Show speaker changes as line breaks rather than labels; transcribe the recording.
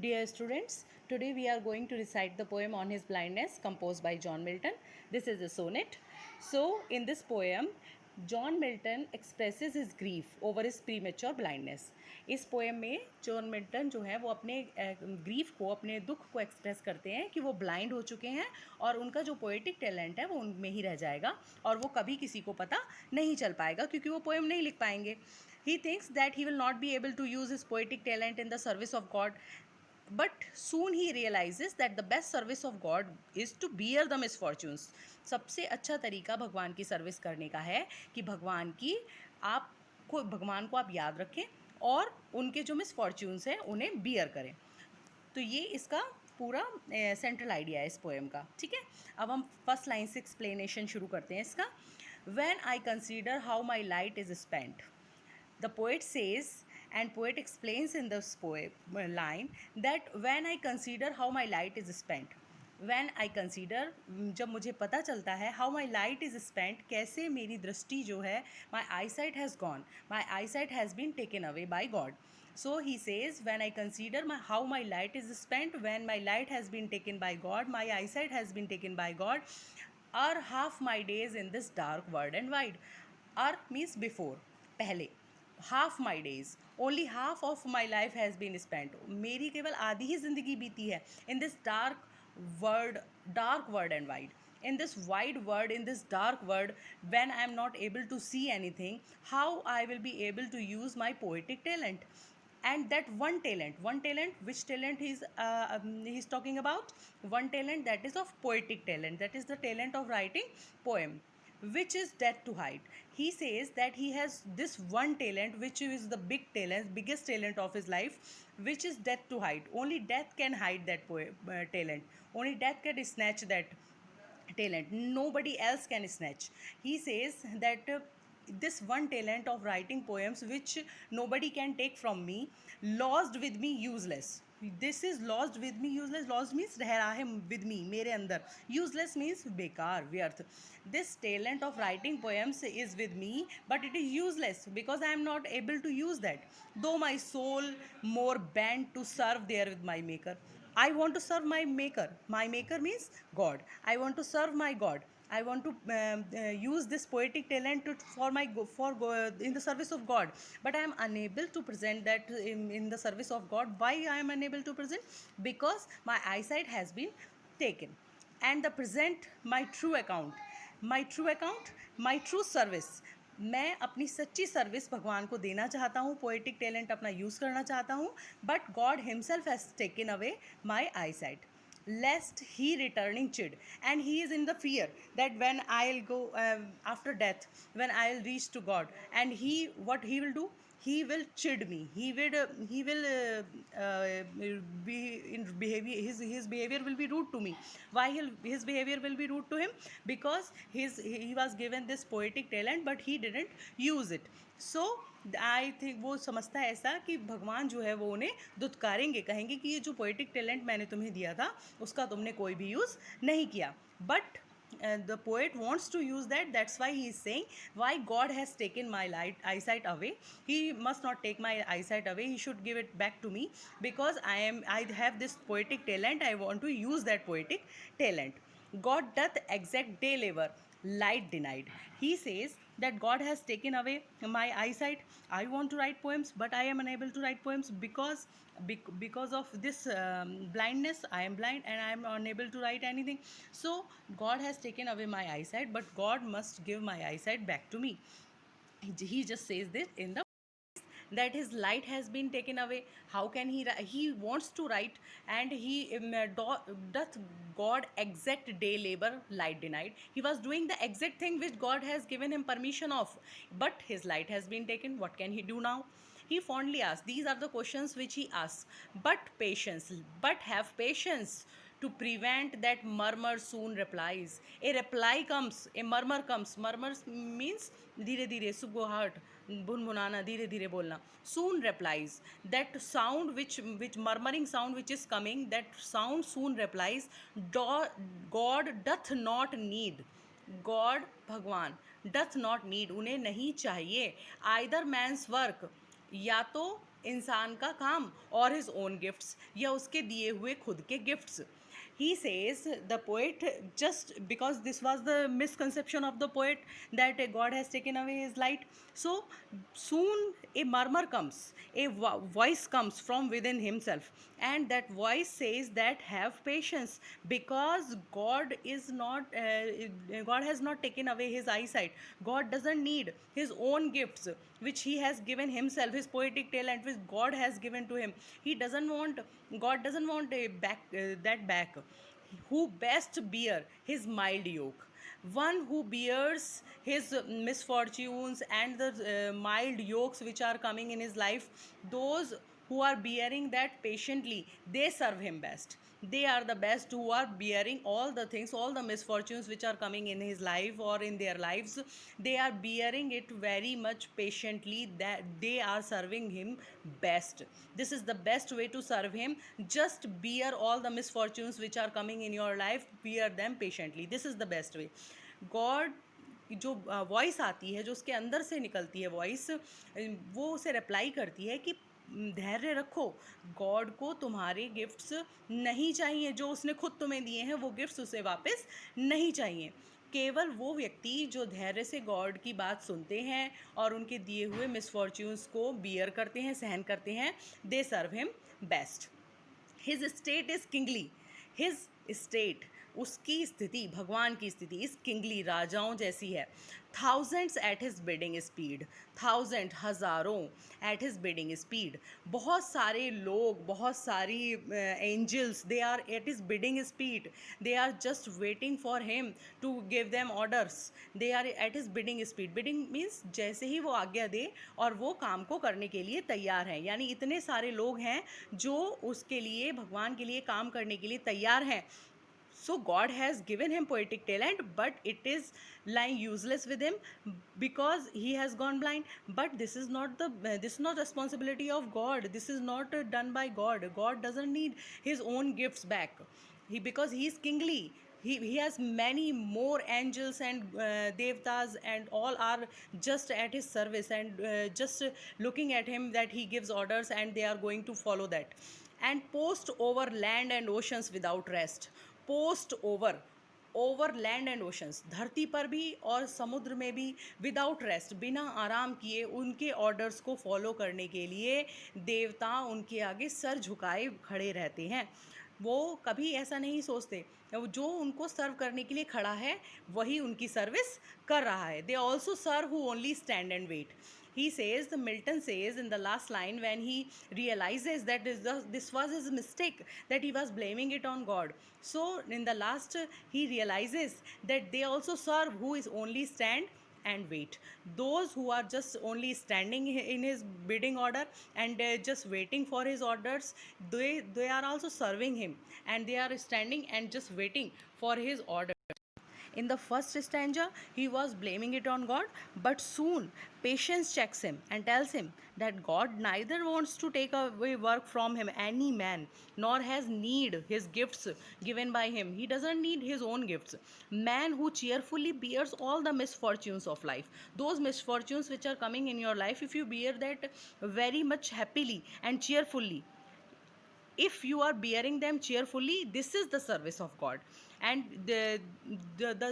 Dear students, today we are going to recite the poem On His Blindness composed by John Milton. This is a sonnet. So, in this poem, John Milton expresses his grief over his premature blindness. इस poem में John Milton जो है वो अपने grief को, अपने दुख को एक्सप्रेस करते हैं कि वो ब्लाइंड हो चुके हैं और उनका जो पोएटिक टैलेंट है वो उनमें ही रह जाएगा और वो कभी किसी को पता नहीं चल पाएगा क्योंकि वो पोएम नहीं लिख पाएंगे. He thinks that he will not be able to use his poetic talent in the service of God. But soon he realizes that the best service of God is to bear the misfortunes. सबसे अच्छा तरीका भगवान की service करने का है कि भगवान को आप याद रखें और उनके जो मिसफॉर्च्यून्स हैं उन्हें बियर करें. तो ये इसका पूरा सेंट्रल आइडिया है इस पोएम का. ठीक है, अब हम फर्स्ट लाइन से एक्सप्लेनेशन शुरू करते हैं इसका. When I consider how my light is spent, the poet says, and poet explains in this poem line that when I consider how my light is spent, when I consider, जब मुझे पता चलता है how my light is spent, कैसे मेरी दृष्टि जो है, my eyesight has gone, my eyesight has been taken away by God. So he says, when I consider how my light is spent, when my light has been taken by God, my eyesight has been taken by God, are half my days in this dark world and wide. Are means before, पहले. Half my days, only half of my life has been spent, मेरी केवल आधी ही ज़िंदगी बीती है in this dark world and wide, in this wide world, in this dark world, when I am not able to see anything, how I will be able to use my poetic talent. And that one talent, which talent he's talking about? One talent, that is of poetic talent, that is the talent of writing poem, which is death to hide. He says that he has this one talent, which is the biggest talent of his life, which is death to hide. Only death can hide that talent. Only death can snatch that talent. Nobody else can snatch. He says that this one talent of writing poems, which nobody can take from me, lost with me useless. This is lost with me useless. Lost means रह रहा है with me, मेरे अंदर. Useless means बेकार, व्यर्थ. This talent of writing poems is with me, but it is useless because I am not able to use that. Though my soul more bent to serve there with my maker. I want to serve my maker. My maker means God. I want to serve my God. I want to use this poetic talent in the service of God, but I am unable to present that in the service of God. Why I am unable to present? Because my eyesight has been taken, and the present my true account, my true service. मैं अपनी सच्ची service भगवान को देना चाहता हूँ, poetic talent अपना use करना चाहता हूँ, but God himself has taken away my I site, lest he returning chid, and he is in the fear that when I'll go after death, when I'll reach to God, and what he will do, he will chid me, he will be in behavior, his behavior will be rude to me. Why his behavior will be rude to him? Because he was given this poetic talent but he didn't use it. So I think वो समझता है ऐसा कि भगवान जो है वो उन्हें दुत्कारेंगे, कहेंगे कि ये जो पोएटिक टैलेंट मैंने तुम्हें दिया था उसका तुमने कोई भी यूज़ नहीं किया. But the poet wants to use that. That's why he is saying, why God has taken my eyesight away. He must not take my eyesight away, he should give it back to me, because I have this poetic talent. I want to use that poetic talent. God doth exact day labor, light denied. He says that God has taken away my eyesight. I want to write poems, but I am unable to write poems because of this blindness. I am blind and I am unable to write anything. So God has taken away my eyesight, but God must give my eyesight back to me. He just says this in the that his light has been taken away. How can he wants to write, and he doth God exact day labor, light denied. He was doing the exact thing which God has given him permission of, but his light has been taken. What can he do now? He fondly asks, these are the questions which he asks. But have patience to prevent that murmur soon replies. A reply comes, a murmur comes. Murmur means धीरे धीरे, सुगुहाट, भुनभुनाना, धीरे धीरे बोलना. Soon replies. That sound which murmuring sound which is coming, that sound soon replies. God doth not need. God, भगवान, doth not need, उन्हें नहीं चाहिए. Either man's work, या तो इंसान का काम और his own gifts या उसके दिए हुए खुद के gifts. He says, the poet, just because this was the misconception of the poet that God has taken away his light, so soon a murmur comes, a voice comes from within himself, and that voice says that have patience, because God has not taken away his eyesight. God doesn't need his own gifts which he has given himself, his poetic talent which God has given to him. He doesn't want, God doesn't want a that back. Who best bear his mild yoke? One who bears his misfortunes and the mild yokes which are coming in his life, those who are bearing that patiently, they serve him best. They are the best who are bearing all the things, all the misfortunes which are coming in his life or in their lives. They are bearing it very much patiently, that they are serving him best. This is the best way to serve him. Just bear all the misfortunes which are coming in your life, bear them patiently. This is the best way. God जो voice आती है, जो उसके अंदर से निकलती है voice, वो उसे रिप्लाई करती है कि धैर्य रखो, गॉड को तुम्हारे गिफ्ट्स नहीं चाहिए, जो उसने खुद तुम्हें दिए हैं वो गिफ्ट्स उसे वापस नहीं चाहिए. केवल वो व्यक्ति जो धैर्य से गॉड की बात सुनते हैं और उनके दिए हुए मिसफॉर्च्यून्स को बियर करते हैं, सहन करते हैं, they serve him best. His state is kingly. His state, उसकी स्थिति, भगवान की स्थिति इस किंगली, राजाओं जैसी है. Thousands at his bidding speed. Thousand, हज़ारों, एट हिज बिडिंग स्पीड. बहुत सारे लोग, बहुत सारी angels, they are at his bidding speed. They are just waiting for him to give them orders. They are at his bidding speed. Bidding means जैसे ही वो आज्ञा दे और वो काम को करने के लिए तैयार हैं. यानी इतने सारे लोग हैं जो उसके लिए, भगवान के लिए काम करने के लिए तैयार हैं. So God has given him poetic talent, but it is lying useless with him because he has gone blind. But this is not responsibility of God. This is not done by God. God doesn't need his own gifts back. Because he is kingly. He has many more angels and devtas, and all are just at his service and just looking at him that he gives orders and they are going to follow that. And post over land and oceans without rest. Post over land and oceans, धरती पर भी और समुद्र में भी, without rest, बिना आराम किए उनके ऑर्डर्स को फॉलो करने के लिए देवता उनके आगे सर झुकाए खड़े रहते हैं. वो कभी ऐसा नहीं सोचते, जो उनको सर्व करने के लिए खड़ा है वही उनकी सर्विस कर रहा है. They also serve who only stand and wait. He says, the Milton says in the last line, when he realizes that this was his mistake, that he was blaming it on God. So in the last, he realizes that they also serve who is only stand and wait. Those who are just only standing in his bidding order and just waiting for his orders, they are also serving him, and they are standing and just waiting for his order. In the first stanza, he was blaming it on God, but soon patience checks him and tells him that God neither wants to take away work from him, any man, nor has need his gifts given by him. He doesn't need his own gifts. Man who cheerfully bears all the misfortunes of life, those misfortunes which are coming in your life, if you bear that very much happily and cheerfully, if you are bearing them cheerfully, this is the service of God. And the